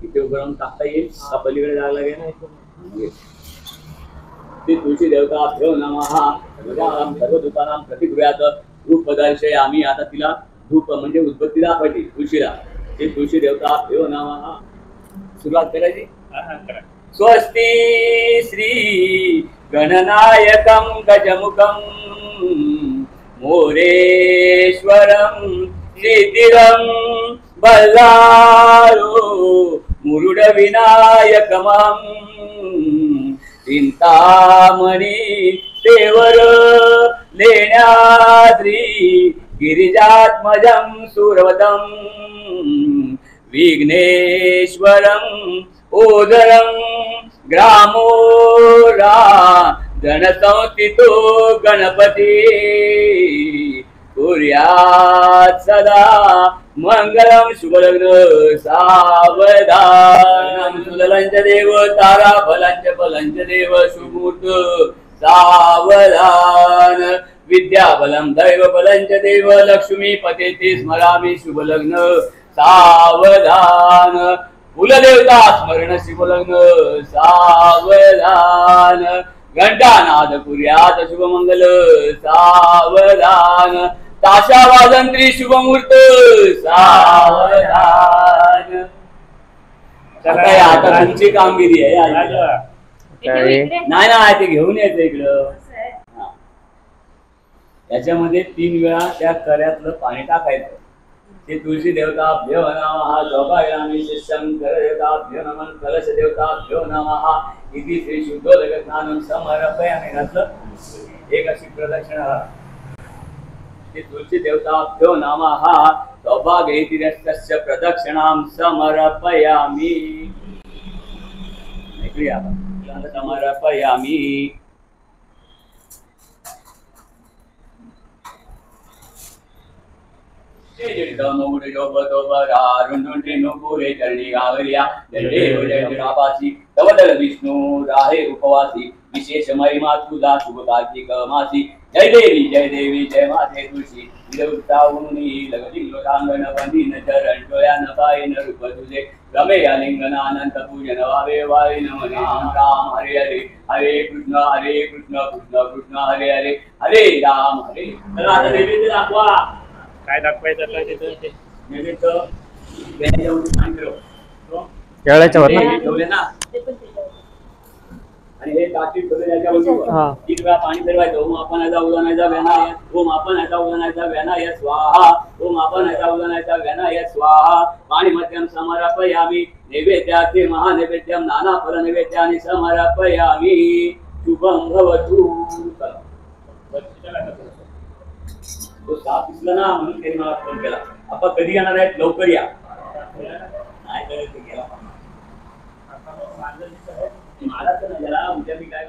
इथे उभं टाकता येईल का पलीकडे जायला लागेल. ते तुळशी देवता भ्यो नमः सर्वदूतानां प्रतिगृहात धूप दर्शयामि. आता तिला धूप म्हणजे उद्बत्ती दाखवायची तुळशीला. ते तुळशी देवता भ्यो नमः. सुरुवात करायची. स्वस्ति श्री गणनायकं गजमुखं मोरेश्वरं सिद्धिरं बल्लारो मुरुड विनायकमं चिंतामणी देवर लेण्याद्री गिरिजात्मजं सुरवतं विघ्नेश्वरं ओदरं ग्रामोरा धनसंस्थितो गणपती कुर्यात् सदा मंगलम शुभलग्न सावधान. सुलंच देव तारा फलांच फलांच देव सुमूर्त सावधान. विद्या बलम दैव फलांच देव लक्ष्मी पतेती स्मरामी शुभलग्न सावधान. कुलदेवता स्मरण शुभलग्न सावधान. घंटानाद कुर्यात शुभमंगल सावधान. ताशा वाजंत्री शुभमुहूर्त सावधान. आता तुमची कामगिरी आहे. नाही ना ते घेऊन यायचं इकडं. याच्यामध्ये 3 वेळा त्या कर्यातलं पाणी टाकायचं. ते तुळशी देवता भ्यो नमः जोगायामी शंकर देवता भ्यो नमः कलश देवता भ्यो नमः इति श्री शुद्धोदक स्नानं समर्पयामि. घातलं एक अशी प्रदक्षिणा. ते तुळशी देवता भ्यो नमः सौभाग्यैतिरस्तस्य प्रदक्षिणां समर्पयामि. समर्पयामि. विष्णु राहे उपवासी विशेष महिमा तुझा शुभ कार्तिक मासी. जय देवी जय माते तुळशी लोटांगण वंदीन चरण डोळ्यान पायन रूप तुझे रमे लिंगन अनंत पूजन वावे वावे नमने राम हरे हरे हरे कृष्ण कृष्ण कृष्ण हरे हरे हरे राम हरे. आता नैवेद्य दाखवा. काय दाखवायचं तिथे नैवेद्य ठेवले ना. आणि हे टाकी ठेवले याच्यावर 3 वेळा पाणी फिरवायचं. ओम आपणाचा उदानाचा व्यानाय ओम आपणाचा उदानाचा व्यानाय स्वाहा ओम आपणाचा उदानाचा व्यानाय स्वाहा. पाणी मध्यम समर्पयामि. नैवेद्याचे महानैवेद्यम नाना फल नैवेद्यानि समर्पयामि. शुभं भवतु. तो साप दिसला ना म्हणून त्यांनी मला फोन केला. आपण कधी येणार आहेत लवकर या. नाही तर गेला मला तर नाही. उद्या मी काय